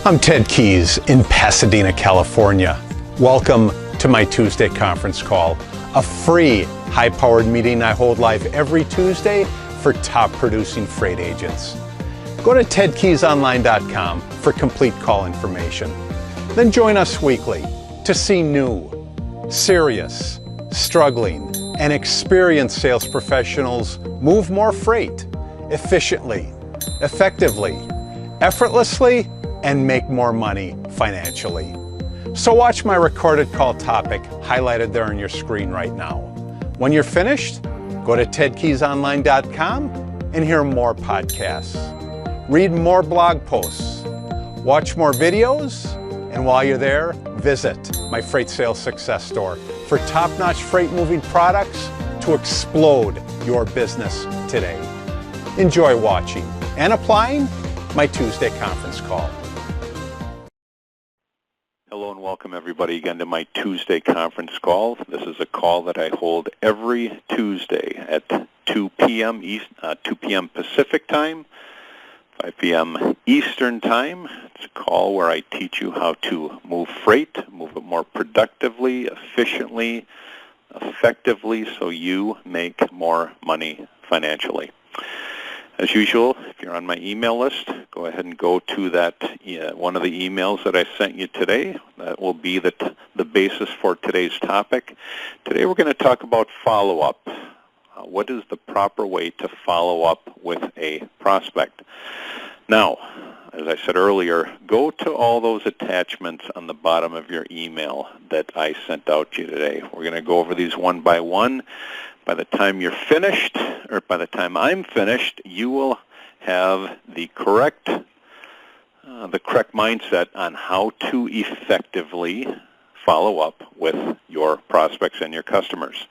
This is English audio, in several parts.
I'm Ted Keys in Pasadena, California. Welcome to my Tuesday conference call, a free high-powered meeting I hold live every Tuesday for top producing freight agents. Go to tedkeysonline.com for complete call information. Then join us weekly to see new, serious, struggling, and experienced sales professionals move more freight efficiently, effectively, effortlessly, and make more money financially. So watch my recorded call topic highlighted there on your screen right now. When you're finished, go to tedkeysonline.com and hear more podcasts. Read more blog posts, watch more videos, and while you're there, visit my Freight Sales Success Store for top-notch freight moving products to explode your business today. Enjoy watching and applying my Tuesday conference call. Hello and welcome everybody again to my Tuesday conference call. This is a call that I hold every Tuesday at 2 p.m. 2 p.m. Pacific time, 5 p.m. Eastern time. It's a call where I teach you how to move freight, move it more productively, efficiently, effectively, so you make more money financially. As usual, if you're on my email list, go ahead and go to that one of the emails that I sent you today. That will be the basis for today's topic. Today we're going to talk about follow-up. What is the proper way to follow up with a prospect? Now, as I said earlier, go to all those attachments on the bottom of your email that I sent out to you today. We're going to go over these one by one. By the time you're finished, or by the time I'm finished, you will have the correct mindset on how to effectively follow up with your prospects and your customers.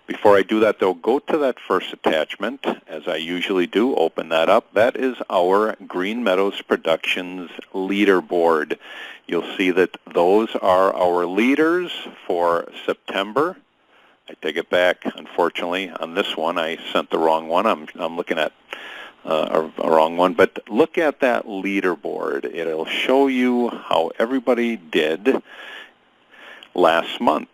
Before I do that, though, go to that first attachment, as I usually do. Open that up. That is our Green Meadows Productions leaderboard. You'll see that those are our leaders for September. I take it back, unfortunately. On this one, I sent the wrong one. I'm looking at a wrong one. But look at that leaderboard. It'll show you how everybody did last month.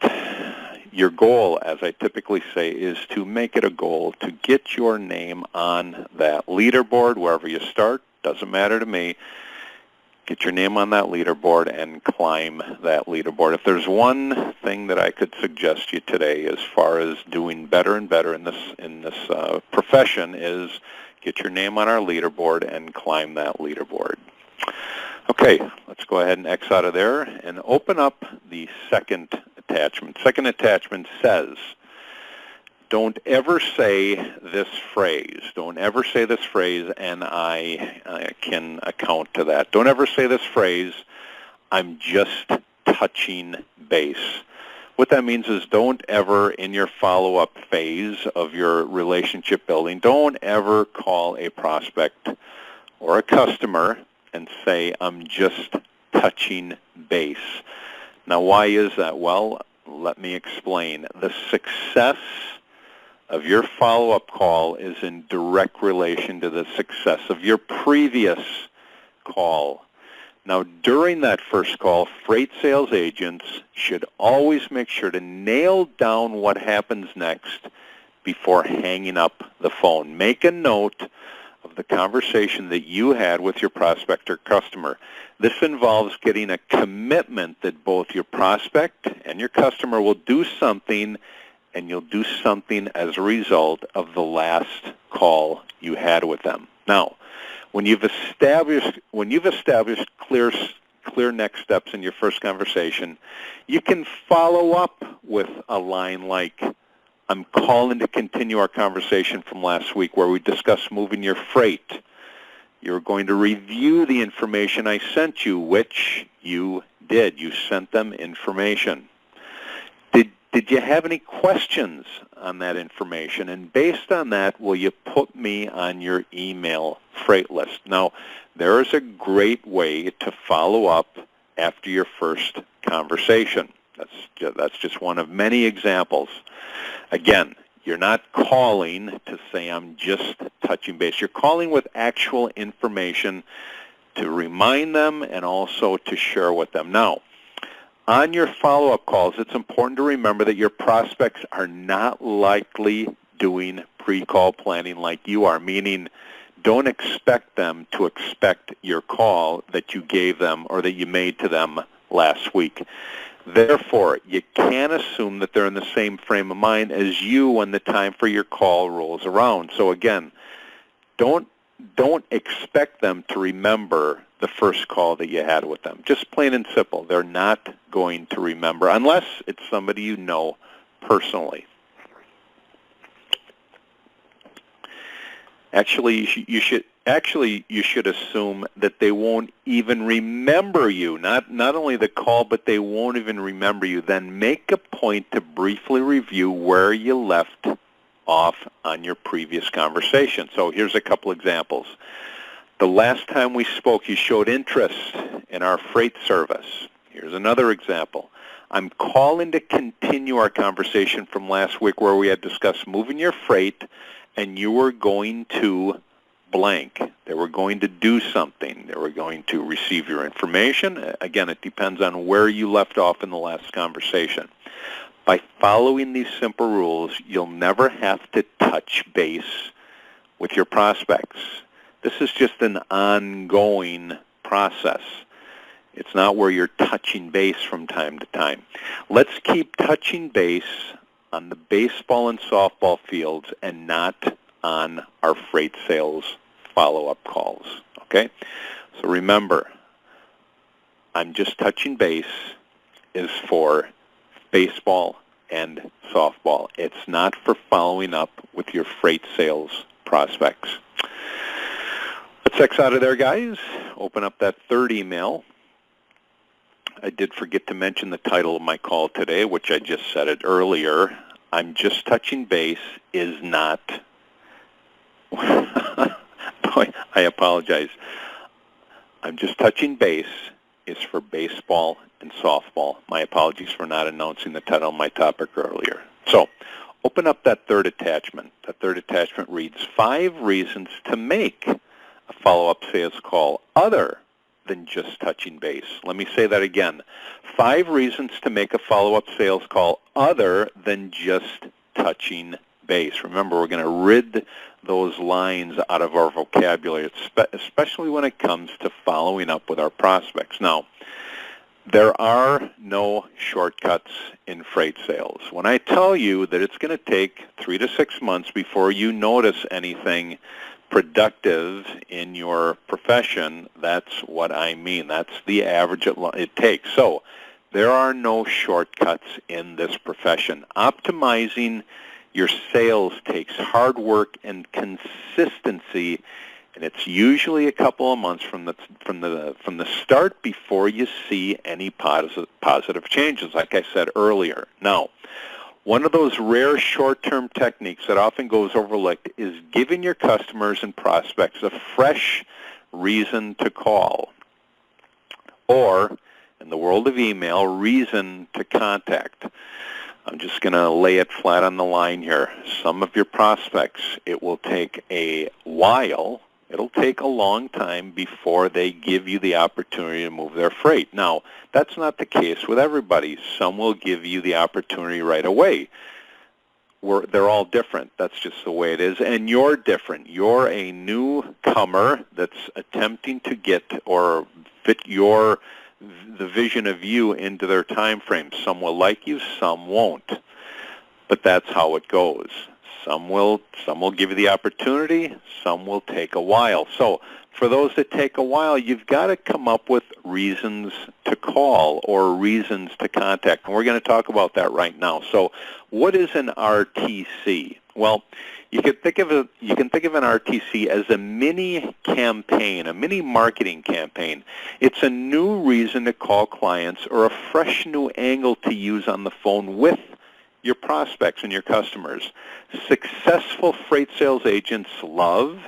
Your goal, as I typically say, is to make it a goal to get your name on that leaderboard wherever you start. Doesn't matter to me. Get your name on that leaderboard and climb that leaderboard. If there's one thing that I could suggest you today as far as doing better and better in this profession is get your name on our leaderboard and climb that leaderboard. Okay, let's go ahead and X out of there and open up the second attachment. Second attachment says, don't ever say this phrase. Don't ever say this phrase, and I can account to that. Don't ever say this phrase, I'm just touching base. What that means is don't ever, in your follow-up phase of your relationship building, don't ever call a prospect or a customer and say, I'm just touching base. Now, why is that? Well, let me explain. The success of your follow-up call is in direct relation to the success of your previous call. Now, during that first call, freight sales agents should always make sure to nail down what happens next before hanging up the phone. Make a note of the conversation that you had with your prospect or customer. This involves getting a commitment that both your prospect and your customer will do something, and you'll do something as a result of the last call you had with them. Now, when you've established clear next steps in your first conversation, you can follow up with a line like, I'm calling to continue our conversation from last week where we discussed moving your freight. You're going to review the information I sent you, which you did. You sent them information. Did you have any questions on that information? And based on that, will you put me on your email freight list? Now, there is a great way to follow up after your first conversation. That's just one of many examples. Again, you're not calling to say I'm just touching base. You're calling with actual information to remind them and also to share with them. Now, on your follow-up calls, it's important to remember that your prospects are not likely doing pre-call planning like you are, meaning don't expect them to expect your call that you gave them or that you made to them last week. Therefore, you can't assume that they're in the same frame of mind as you when the time for your call rolls around. So again, don't expect them to remember the first call that you had with them. Just plain and simple. They're not going to remember unless it's somebody you know personally. Actually, you should assume that they won't even remember you. Not only the call, but they won't even remember you. Then make a point to briefly review where you left off on your previous conversation. So here's a couple examples. The last time we spoke, you showed interest in our freight service. Here's another example. I'm calling to continue our conversation from last week where we had discussed moving your freight, and you were going to blank. They were going to do something. They were going to receive your information. Again, it depends on where you left off in the last conversation. By following these simple rules, you'll never have to touch base with your prospects. This is just an ongoing process. It's not where you're touching base from time to time. Let's keep touching base on the baseball and softball fields and not on our freight sales follow-up calls, okay? So remember, I'm just touching base is for baseball and softball. It's not for following up with your freight sales prospects. Let's X out of there, guys. Open up that third email. I did forget to mention the title of my call today, which I just said it earlier. I'm just touching base is not... Boy, I apologize. I'm just touching base is for baseball and softball. My apologies for not announcing the title of my topic earlier. So, open up that third attachment. That third attachment reads, 5 reasons to make a follow-up sales call other than just touching base. Let me say that again. 5 reasons to make a follow-up sales call other than just touching base. Remember, we're going to rid those lines out of our vocabulary, especially when it comes to following up with our prospects. Now, there are no shortcuts in freight sales. When I tell you that it's going to take 3 to 6 months before you notice anything productive in your profession, that's what I mean. That's the average it takes. So there are no shortcuts in this profession. Optimizing your sales takes hard work and consistency, and it's usually a couple of months from the start before you see any positive changes, like I said earlier. Now, one of those rare short-term techniques that often goes overlooked is giving your customers and prospects a fresh reason to call, or, in the world of email, reason to contact. I'm just going to lay it flat on the line here. Some of your prospects, it will take a while. It'll take a long time before they give you the opportunity to move their freight. Now, that's not the case with everybody. Some will give you the opportunity right away. They're all different. That's just the way it is. And you're different. You're a newcomer that's attempting to get or fit the vision of you into their time frame. Some will like you, some won't. But that's how it goes. Some will give you the opportunity, some will take a while. So for those that take a while, you've got to come up with reasons to call or reasons to contact. And we're going to talk about that right now. So what is an RTC? Well, you can think of an RTC as a mini campaign, a mini marketing campaign. It's a new reason to call clients or a fresh new angle to use on the phone with your prospects and your customers. Successful freight sales agents love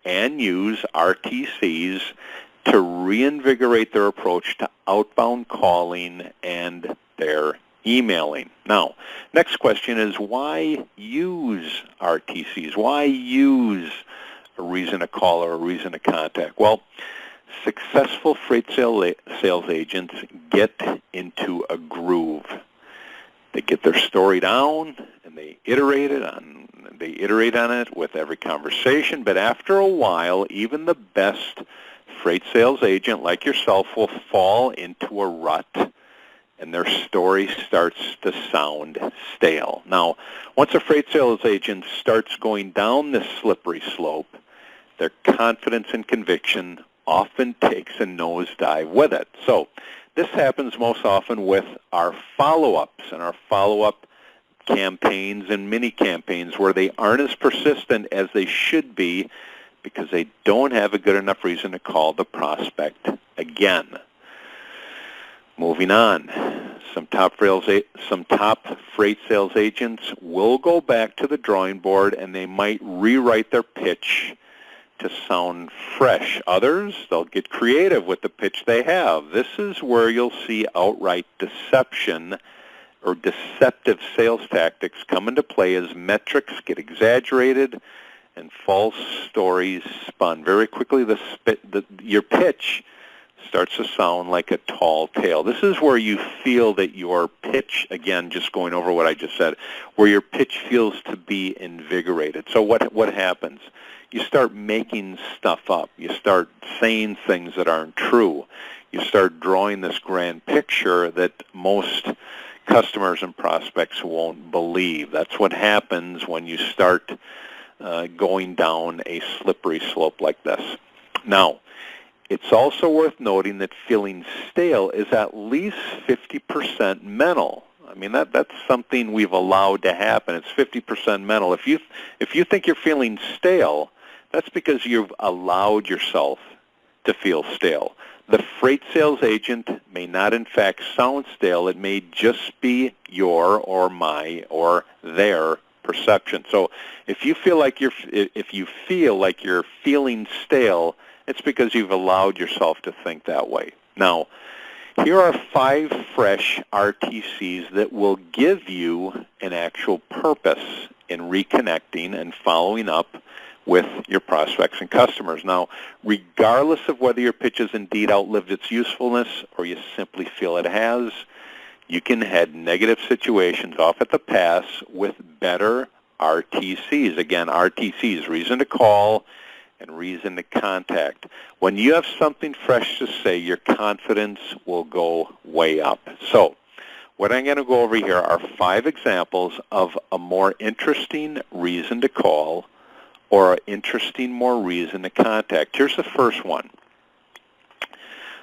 and use RTCs to reinvigorate their approach to outbound calling and their emailing. Now, next question is, why use RTCs? Why use a reason to call or a reason to contact? Well, Successful freight sales agents get into a groove. They get their story down, and they iterate on it with every conversation. But after a while, even the best freight sales agent like yourself will fall into a rut, and their story starts to sound stale. Now, once a freight sales agent starts going down this slippery slope, their confidence and conviction often takes a nosedive with it. So this happens most often with our follow-ups and our follow-up campaigns and mini-campaigns where they aren't as persistent as they should be because they don't have a good enough reason to call the prospect again. Moving on, some top freight sales agents will go back to the drawing board and they might rewrite their pitch to sound fresh. Others, they'll get creative with the pitch they have. This is where you'll see outright deception or deceptive sales tactics come into play as metrics get exaggerated and false stories spun. Very quickly, your pitch starts to sound like a tall tale. This is where you feel that your pitch, again, just going over what I just said, where your pitch feels to be invigorated. So what happens? You start making stuff up. You start saying things that aren't true. You start drawing this grand picture that most customers and prospects won't believe. That's what happens when you start going down a slippery slope like this. Now, it's also worth noting that feeling stale is at least 50% mental. I mean, that's something we've allowed to happen. It's 50% mental. If you think you're feeling stale, that's because you've allowed yourself to feel stale. The freight sales agent may not in fact sound stale. It may just be your or my or their perception. So if you feel like you're feeling stale, it's because you've allowed yourself to think that way. Now, here are 5 fresh RTCs that will give you an actual purpose in reconnecting and following up with your prospects and customers. Now, regardless of whether your pitch has indeed outlived its usefulness or you simply feel it has, you can head negative situations off at the pass with better RTCs. Again, RTCs, reason to call and reason to contact. When you have something fresh to say, your confidence will go way up. So what I'm going to go over here are 5 examples of a more interesting reason to call or an interesting more reason to contact. Here's the first one.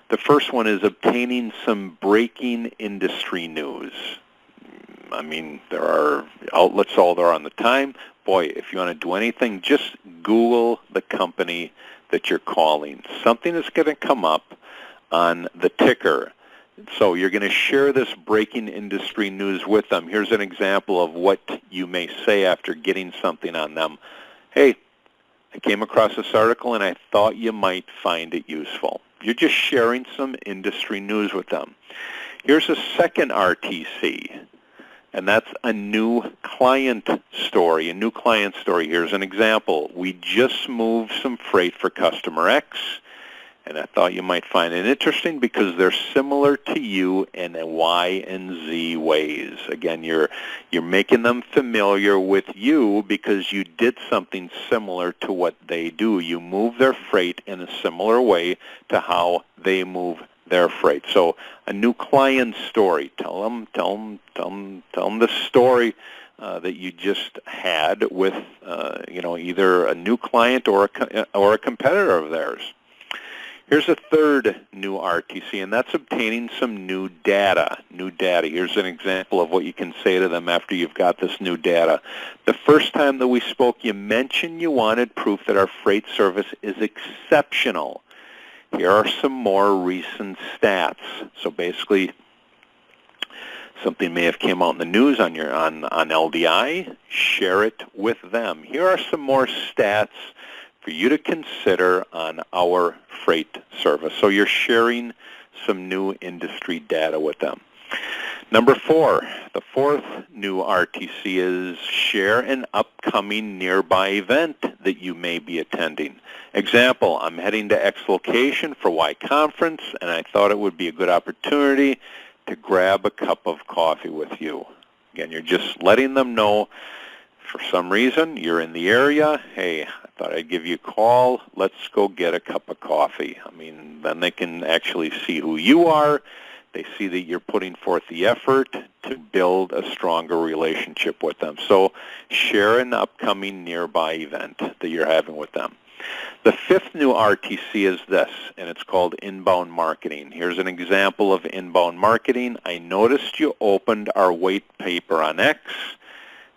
The first one is obtaining some breaking industry news. I mean, there are outlets all there on the time. Boy, if you want to do anything, just Google the company that you're calling. Something is going to come up on the ticker. So you're going to share this breaking industry news with them. Here's an example of what you may say after getting something on them. Hey, I came across this article and I thought you might find it useful. You're just sharing some industry news with them. Here's a second RTC, and that's a new client story. A new client story. Here's an example. We just moved some freight for customer X, and I thought you might find it interesting because they're similar to you in Y and Z ways. Again, you're making them familiar with you because you did something similar to what they do. You move their freight in a similar way to how they move their freight. So a new client story. Tell them the story that you just had with either a new client or a competitor of theirs. Here's a third new RTC, and that's obtaining some new data. New data. Here's an example of what you can say to them after you've got this new data. The first time that we spoke, you mentioned you wanted proof that our freight service is exceptional. Here are some more recent stats. So basically, something may have come out in the news on LDI. Share it with them. Here are some more stats for you to consider on our freight service. So you're sharing some new industry data with them. Number 4, the fourth new RTC is share an upcoming nearby event that you may be attending. Example, I'm heading to X location for Y conference, and I thought it would be a good opportunity to grab a cup of coffee with you. Again, you're just letting them know for some reason you're in the area. Hey, I thought I'd give you a call. Let's go get a cup of coffee. I mean, then they can actually see who you are. They see that you're putting forth the effort to build a stronger relationship with them. So share an upcoming nearby event that you're having with them. The fifth new RTC is this, and it's called inbound marketing. Here's an example of inbound marketing. I noticed you opened our white paper on X,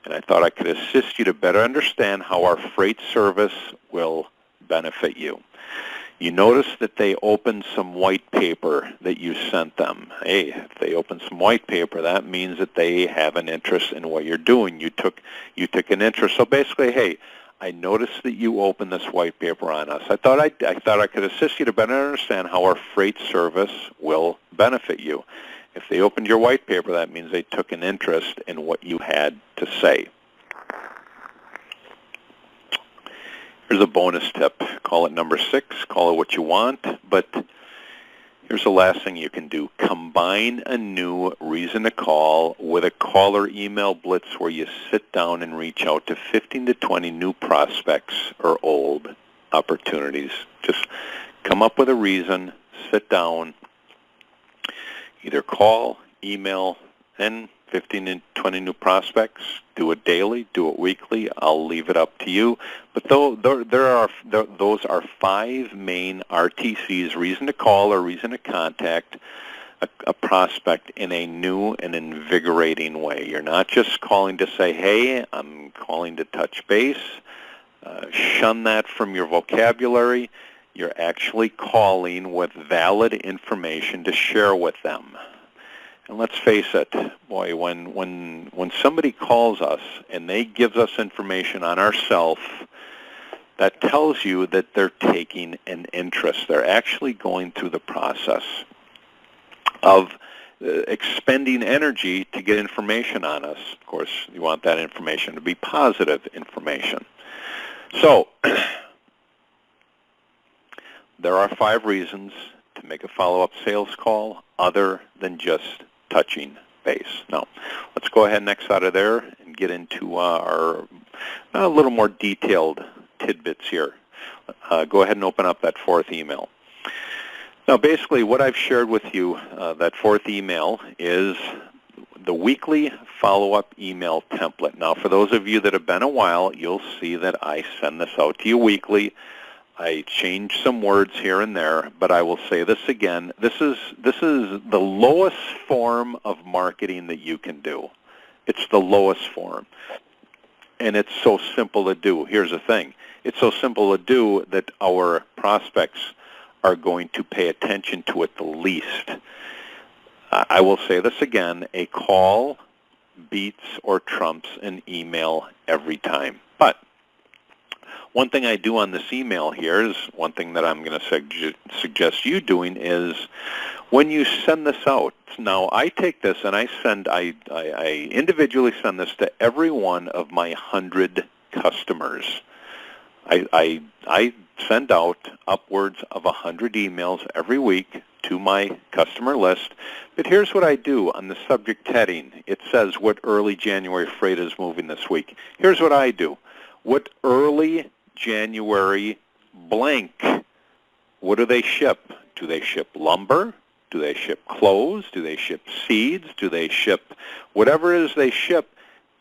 and I thought I could assist you to better understand how our freight service will benefit you. You notice that they opened some white paper that you sent them. Hey, if they open some white paper, that means that they have an interest in what you're doing. You took an interest. So basically, hey, I noticed that you opened this white paper on us. I thought I could assist you to better understand how our freight service will benefit you. If they opened your white paper, that means they took an interest in what you had to say. Here's a bonus tip. Call it number 6. Call it what you want. But here's the last thing you can do. Combine a new reason to call with a caller email blitz where you sit down and reach out to 15 to 20 new prospects or old opportunities. Just come up with a reason, sit down, either call, email, and 15 to 20 new prospects. Do it daily, do it weekly. I'll leave it up to you. But those are 5 main RTCs, reason to call or reason to contact a prospect in a new and invigorating way. You're not just calling to say, hey, I'm calling to touch base. Shun that from your vocabulary. You're actually calling with valid information to share with them. And let's face it, boy, when somebody calls us and they gives us information on ourselves, that tells you that they're taking an interest. They're actually going through the process of expending energy to get information on us. Of course, you want that information to be positive information. So, there are 5 reasons to make a follow-up sales call other than just touching base. Now, let's go ahead next out of there and get into our a little more detailed tidbits here. Go ahead and open up that 4th email. Now, basically, what I've shared with you, that 4th email, is the weekly follow-up email template. Now, for those of you that have been a while, you'll see that I send this out to you weekly. I change some words here and there, but I will say this again. This is the lowest form of marketing that you can do. It's the lowest form. And it's so simple to do. Here's the thing. It's so simple to do that our prospects are going to pay attention to it the least. I will say this again. A call beats or trumps an email every time. But one thing I do on this email here is one thing that I'm going to suggest you doing is when you send this out. Now, I take this and I individually send this to every one of my 100 customers. I send out upwards of 100 emails every week to my customer list. But here's what I do on the subject heading. It says what early January freight is moving this week. Here's what I do. What early January blank, what do they ship? Do they ship lumber? Do they ship clothes? Do they ship seeds? Do they ship whatever it is they ship?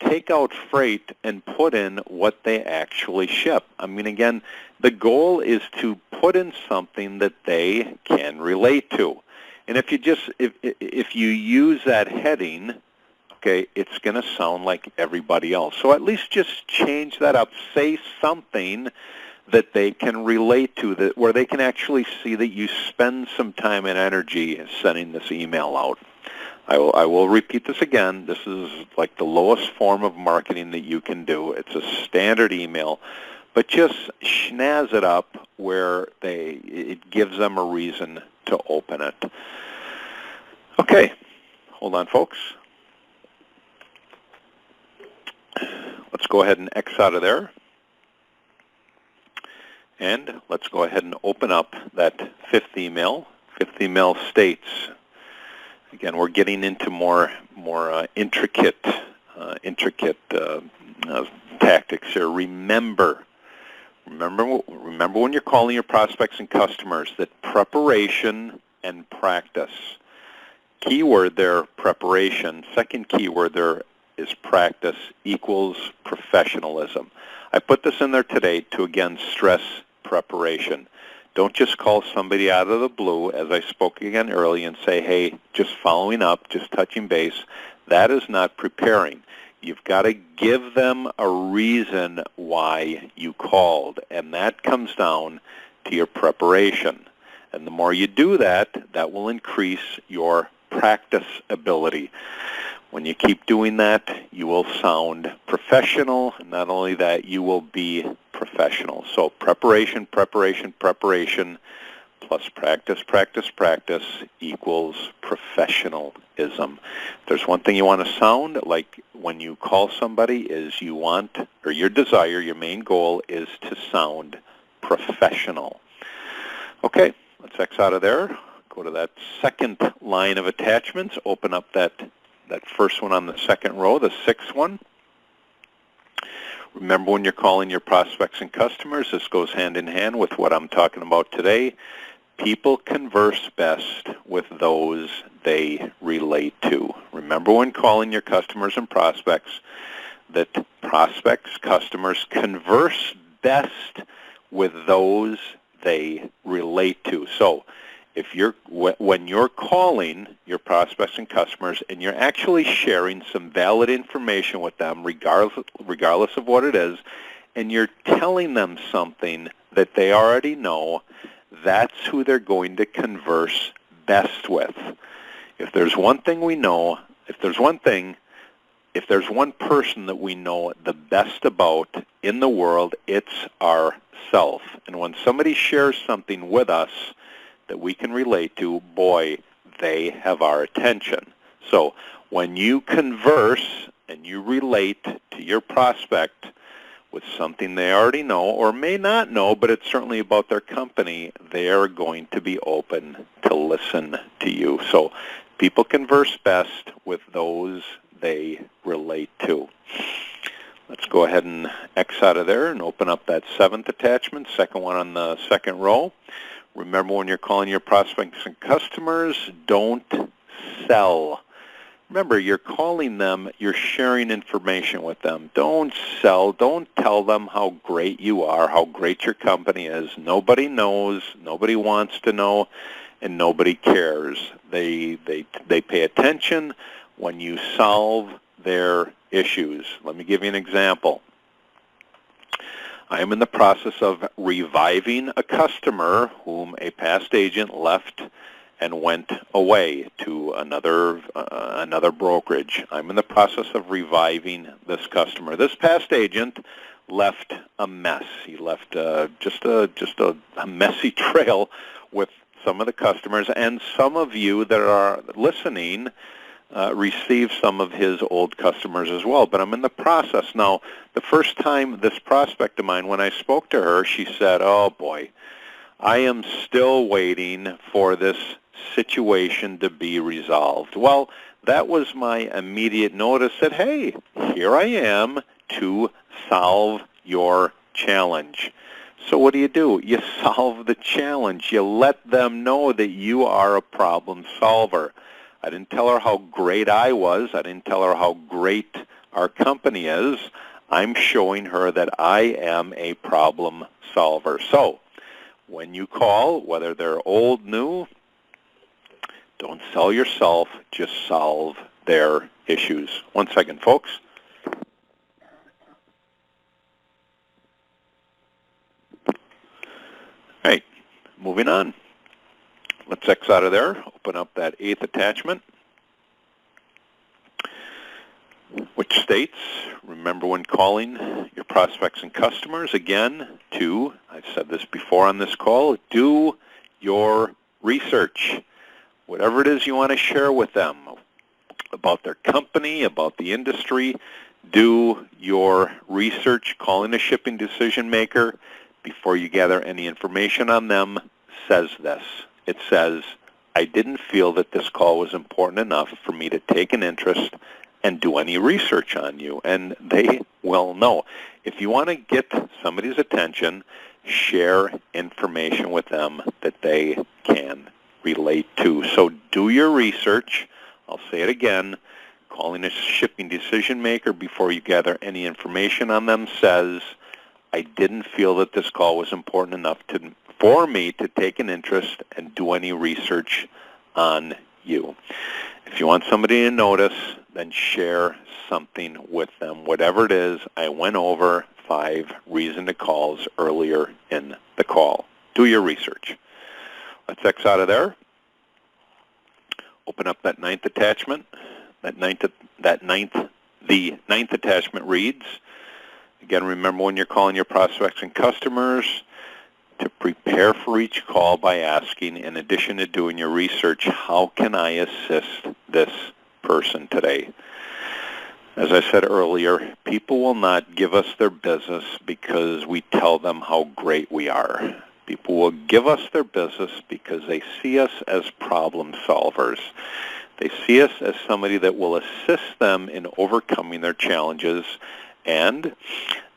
Take out freight and put in what they actually ship. I mean, again, the goal is to put in something that they can relate to. And if you use that heading, okay, it's going to sound like everybody else. So at least just change that up. Say something that they can relate to, that where they can actually see that you spend some time and energy sending this email out. I will repeat this again. This is like the lowest form of marketing that you can do. It's a standard email, but just snazz it up where it gives them a reason to open it. Okay. hold on, folks. Let's go ahead and X out of there. And let's go ahead and open up that fifth email. Fifth email states, again, we're getting into more intricate tactics here. Remember when you're calling your prospects and customers that preparation and practice. Keyword there, preparation. Second keyword there is practice equals professionalism. I put this in there today to, again, stress preparation. Don't just call somebody out of the blue, as I spoke again earlier, and say, hey, just following up, just touching base. That is not preparing. You've got to give them a reason why you called, and that comes down to your preparation. And the more you do that, that will increase your practice ability. When you keep doing that, you will sound professional. And not only that, you will be professional. So preparation, preparation, preparation, plus practice, practice, practice equals professionalism. If there's one thing you want to sound like when you call somebody is you want, or your desire, your main goal is to sound professional. Okay, let's X out of there. Go to that second line of attachments. Open up that first one on the second row, the sixth one. Remember, when you're calling your prospects and customers, this goes hand in hand with what I'm talking about today. People converse best with those they relate to. Remember, when calling your customers and prospects, that prospects, customers converse best with those they relate to. So when you're calling your prospects and customers and you're actually sharing some valid information with them, regardless of what it is, and you're telling them something that they already know, that's who they're going to converse best with. If there's one thing we know, if there's one person that we know the best about in the world, it's ourself. And when somebody shares something with us that we can relate to, boy, they have our attention. So when you converse and you relate to your prospect with something they already know or may not know, but it's certainly about their company, they are going to be open to listen to you. So people converse best with those they relate to. Let's go ahead and X out of there and open up that seventh attachment, second one on the second row. Remember, when you're calling your prospects and customers, don't sell. Remember, you're calling them, you're sharing information with them. Don't sell. Don't tell them how great you are, how great your company is. Nobody knows, nobody wants to know, and nobody cares. They pay attention when you solve their issues. Let me give you an example. I am in the process of reviving a customer whom a past agent left and went away to another brokerage. I'm in the process of reviving this customer. This past agent left a mess. He left just a messy trail with some of the customers, and some of you that are listening receive some of his old customers as well. But I'm in the process. Now, the first time this prospect of mine, when I spoke to her, she said, oh boy, I am still waiting for this situation to be resolved. Well, that was my immediate notice that, hey, here I am to solve your challenge. So what do? You solve the challenge. You let them know that you are a problem solver. I didn't tell her how great I was. I didn't tell her how great our company is. I'm showing her that I am a problem solver. So when you call, whether they're old, new, don't sell yourself, just solve their issues. 1 second, folks. All right, moving on. Let's X out of there, open up that eighth attachment, which states, remember, when calling your prospects and customers, again, I've said this before on this call, do your research. Whatever it is you want to share with them, about their company, about the industry. Do your research. Calling a shipping decision maker before you gather any information on them says this. It says, I didn't feel that this call was important enough for me to take an interest and do any research on you. And they will know. If you want to get somebody's attention, share information with them that they can relate to. So do your research. I'll say it again. Calling a shipping decision maker before you gather any information on them says, I didn't feel that this call was important enough for me to take an interest and do any research on you. If you want somebody to notice, then share something with them. Whatever it is, I went over 5 reason to calls earlier in the call. Do your research. Let's X out of there. Open up that 9th attachment. The ninth attachment reads, again, remember when you're calling your prospects and customers, to prepare for each call by asking, in addition to doing your research, how can I assist this person today? As I said earlier, people will not give us their business because we tell them how great we are. People will give us their business because they see us as problem solvers. They see us as somebody that will assist them in overcoming their challenges, and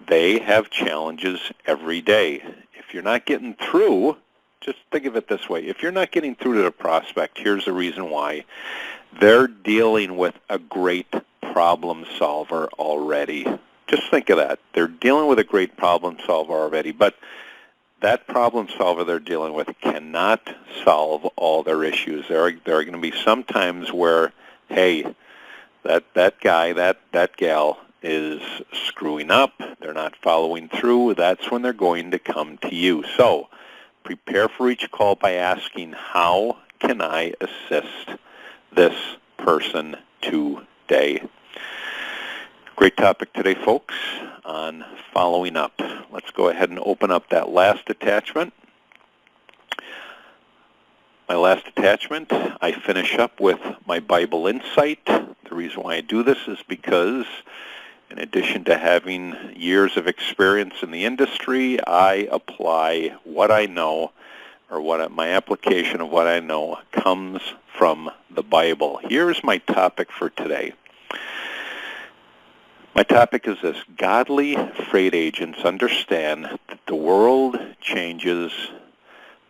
they have challenges every day. If you're not getting through, just think of it this way. If you're not getting through to the prospect, here's the reason why. They're dealing with a great problem solver already. Just think of that. They're dealing with a great problem solver already, but that problem solver they're dealing with cannot solve all their issues. There are going to be some times where, hey, that guy, that gal is screwing up. They're not following through. That's when they're going to come to you. So prepare for each call by asking, how can I assist this person today? Great topic today, folks, on following up. Let's go ahead and open up that last attachment. My last attachment, I finish up with my Bible insight. The reason why I do this is because in addition to having years of experience in the industry, I apply what I know, or my application of what I know comes from the Bible. Here's my topic for today. My topic is this: godly freight agents understand that the world changes,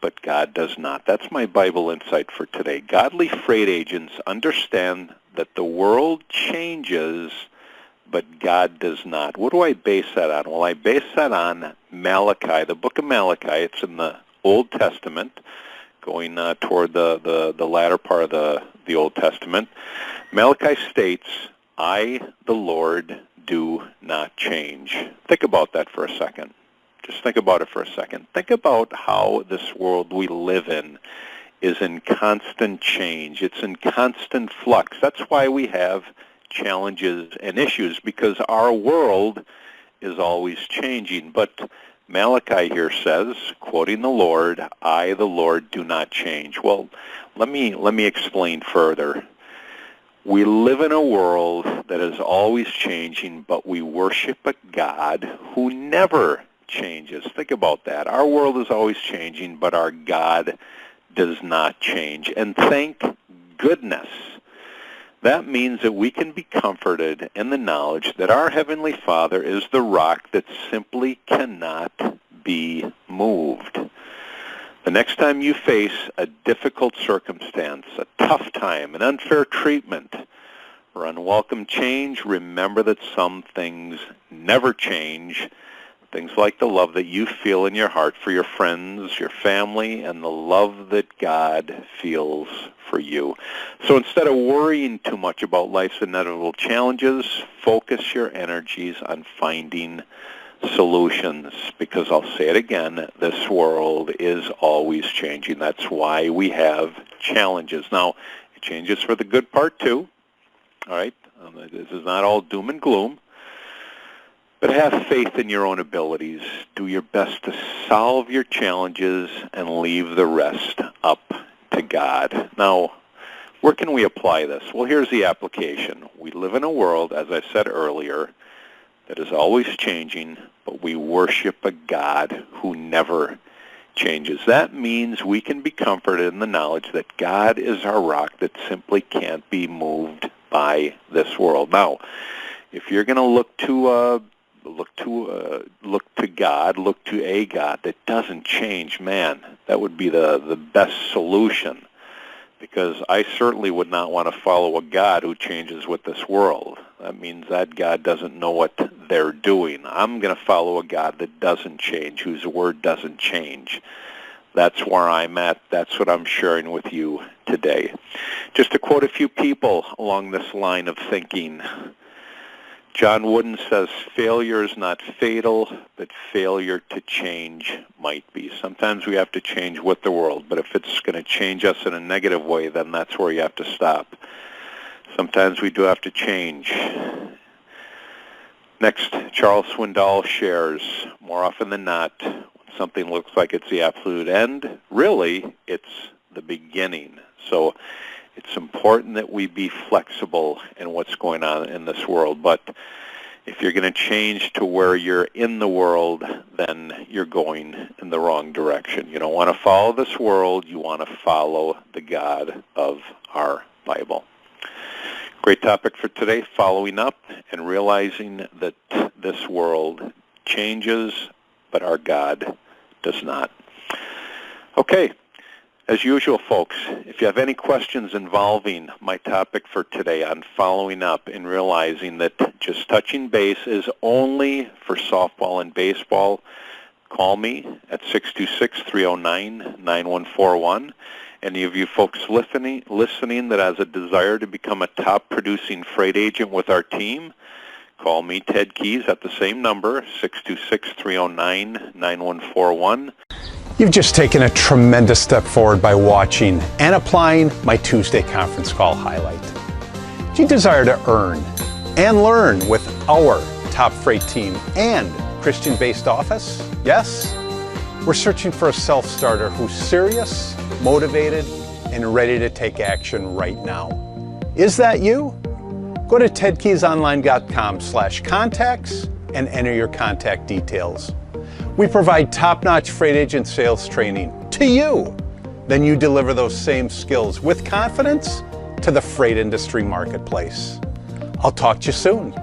but God does not. That's my Bible insight for today. Godly freight agents understand that the world changes, but God does not. What do I base that on? Well, I base that on Malachi, the book of Malachi. It's in the Old Testament, going toward the latter part of the Old Testament. Malachi states, I, the Lord, do not change. Think about that for a second. Just think about it for a second. Think about how this world we live in is in constant change. It's in constant flux. That's why we have challenges and issues, because our world is always changing. But Malachi here says, quoting the Lord, I, the Lord, do not change. Well, let me explain further. We live in a world that is always changing, but we worship a God who never changes. Think about that. Our world is always changing, but our God does not change. And thank goodness. That means that we can be comforted in the knowledge that our Heavenly Father is the rock that simply cannot be moved. The next time you face a difficult circumstance, a tough time, an unfair treatment, or unwelcome change, remember that some things never change. Things like the love that you feel in your heart for your friends, your family, and the love that God feels for you. So instead of worrying too much about life's inevitable challenges, focus your energies on finding solutions, because I'll say it again, this world is always changing. That's why we have challenges. Now, it changes for the good part too. All right? This is not all doom and gloom. But have faith in your own abilities. Do your best to solve your challenges and leave the rest up to God. Now, Where can we apply this? Well, here's the application. We live in a world, as I said earlier, that is always changing, but we worship a God who never changes. That means we can be comforted in the knowledge that God is our rock that simply can't be moved by this world. Now, if you're going to look to God, look to a God that doesn't change, man, that would be the best solution. Because I certainly would not want to follow a God who changes with this world. That means that God doesn't know what they're doing. I'm going to follow a God that doesn't change, whose word doesn't change. That's where I'm at. That's what I'm sharing with you today. Just to quote a few people along this line of thinking, John Wooden says, failure is not fatal, but failure to change might be. Sometimes we have to change with the world, but if it's going to change us in a negative way, then that's where you have to stop. Sometimes we do have to change. Next, Charles Swindoll shares, more often than not, when something looks like it's the absolute end, really, it's the beginning. So it's important that we be flexible in what's going on in this world. But if you're going to change to where you're in the world, then you're going in the wrong direction. You don't want to follow this world. You want to follow the God of our Bible. Great topic for today, following up and realizing that this world changes, but our God does not. Okay. As usual, folks, if you have any questions involving my topic for today on following up and realizing that just touching base is only for softball and baseball, call me at 626-309-9141. Any of you folks listening that has a desire to become a top producing freight agent with our team, call me, Ted Keys, at the same number, 626-309-9141. You've just taken a tremendous step forward by watching and applying my Tuesday conference call highlight. Do you desire to earn and learn with our top freight team and Christian-based office? Yes? We're searching for a self-starter who's serious, motivated, and ready to take action right now. Is that you? Go to tedkeysonline.com/contacts and enter your contact details. We provide top-notch freight agent sales training to you. Then you deliver those same skills with confidence to the freight industry marketplace. I'll talk to you soon.